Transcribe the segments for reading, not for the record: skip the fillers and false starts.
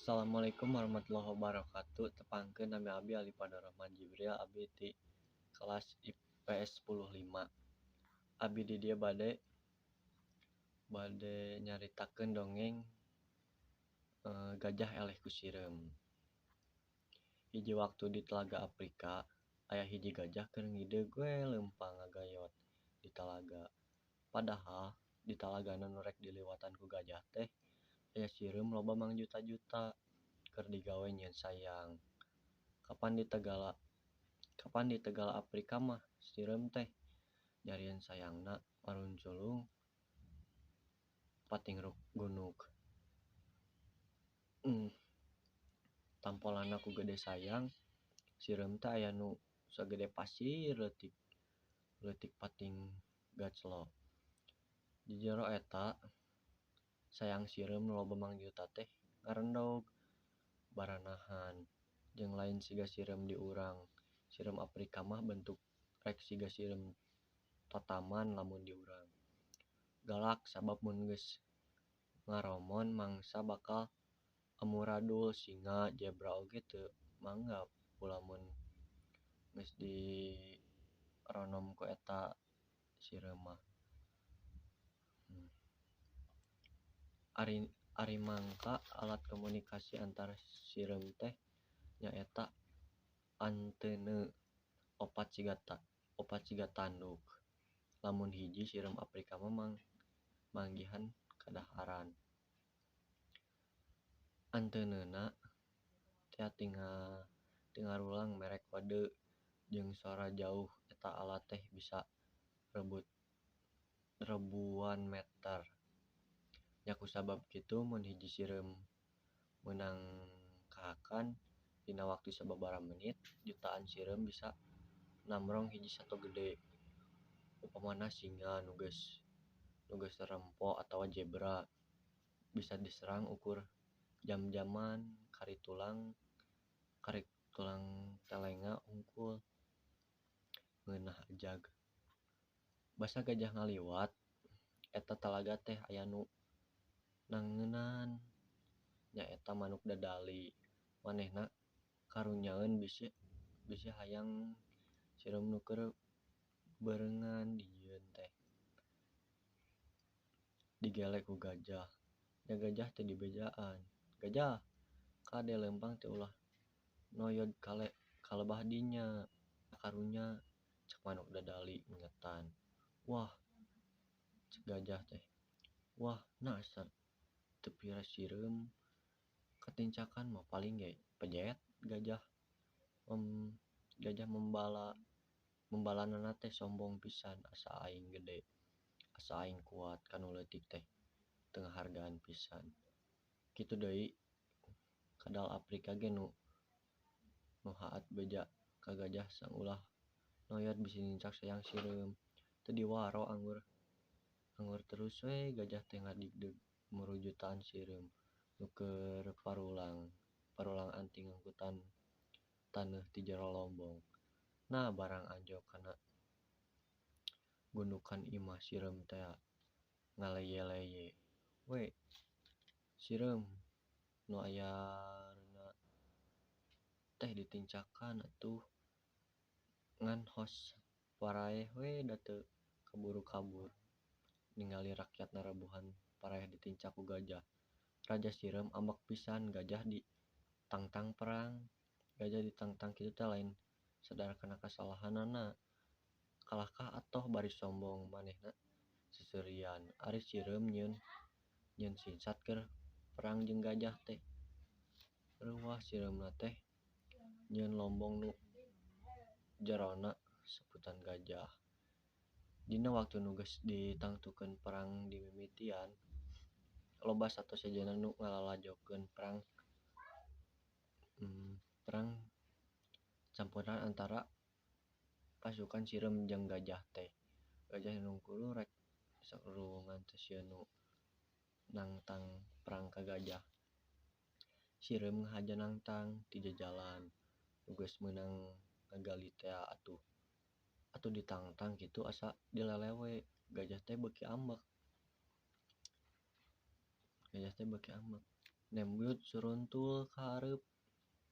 Assalamualaikum warahmatullahi wabarakatuh. Tepangkeun nami abi Alipada Rahman Jibril, abi ti kelas IPS 105. Abi di dieu bade nyaritakeun dongeng Gajah Eleh ku Sireum. Hiji waktu di Telaga Afrika, aya hiji gajah keur ngideug we leumpang ngagayot di talaga. Padahal di talagana nu rek diliwatan ku gajah teh aya sireum loba mang juta-juta keur digawe nyieun sayang. Kapan di Tegala Afrika mah sireum teh nyarieun sayangna marunculung patingruk gunung. Tampolanna ku gede sayang, sireum teh aya nu sagede pasir leutik pating gaclo. Di jero eta sayang sireum nu loba mang juta teh ngarendog baranahan jeung lain siga sireum di urang. Sireum Afrika mah bentuk rek siga sireum totaman lamun di urang. Galak sabab mun geus ngaromon mangsa bakal amuradul, singa, zebra oge teu manggap ulah mun geus dironom ku eta sireum mah. Ari mangka alat komunikasi antar sireum teh nyaeta antene opat siga tanduk. Lamun hiji sireum Afrika mah manggihan kadaharan. Anteunna tea tingarulang merek kode jeung suara jauh. Eta alat teh bisa rebuan meter. Nya kusabab kitu mun hiji sireum meunang kahakan dina waktu sababaraha menit, jutaan sireum bisa namrong hiji sato gede. Upamana singa nu geus rempo atawa zebra bisa diserang ukur jam-jaman kari tulang telenga hungkul ngeunah ajag. Basa gajah ngaliwat eta talaga teh aya nu nangeunaan nyaeta manuk dadali. Manehna karunyaeun bisi hayang sireum nu keur beureungan dijieun teh. Digele ku gajah, nya gajah teu dibejaan. "Gajah, kade leumpang teh ulah noyod kalebah dinya karunya," cek manuk dadali ngengetan. "Wah," cek gajah teh. "Wah naasa teu pira sireum katincakan mah paling ge pejet." Gajah membalanana teh sombong pisan, asa aing gede, asa aing kuat, kanu leutik teh teu ngahargaan pisan. Kitu deui kadal Afrika ge nu haat beja ka gajah sang ulah noyod bisi nincak sayang sireum. Teu diwaro anggur terus we gajah teh ngadigdeug muru jutaan sireum nu keur parulang anting angkutan taneuh ti jero lombong. Nah barang anjog kana gundukan imah sireum teh ngaleye-leye. "We sireum, nu ayeuna teh ditincakan atuh ngan hos paraeh we da teu kaburu-kabur ningali rakyatna rebuhan paraeh ditincak ku gajah." Raja sireum ambek pisan gajah ditangtang perang. Gajah ditangtang kitu teh lain sadar kana kasalahanana. "Kalahkah atoh bari sombong manehna seuseurian. Ari sireum nyieun sinsat keur perang jeung gajah teh." Reuwah sireumna teh nyieun lombong nu jerona sebutan gajah. Dina waktu nu geus ditangtukeun perang di mimitian, loba sato sejenna nu ngalalajokeun perang campuran antara pasukan sireum jeung gajah teh. Gajah nungkulu rek sarurungan teh sieun nu nangtang perang ka gajah. Sireum ngahaja nangtang ti jajalan. Nu geus meunang ngagali teh atuh ditangtang kitu asa dilelewe. Gajah teh beuki ambek. Nembut suruntul ka hareup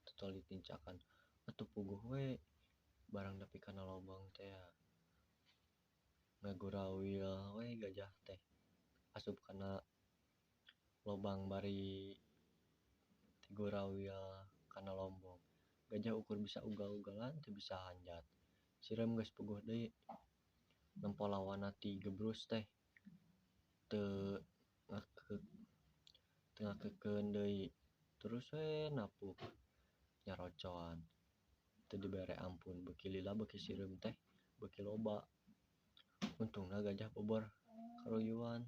totol ditincakan. Atuh puguh we barang nepi kana lobang teh ngagurawil we gajah teh asup kana lobang bari tigurawil kana lombong. Gajah ukur bisa ugal-ugalan teu bisa hanjat. Sireum geus puguh deui nempo lawanna ti gebrus teh teu ngakek teu ngakekeun deui terus we napuk nyarocoan teu dibere ampun beuki lila beuki sireum teh beuki loba. Untungna gajah bobor karuyuan.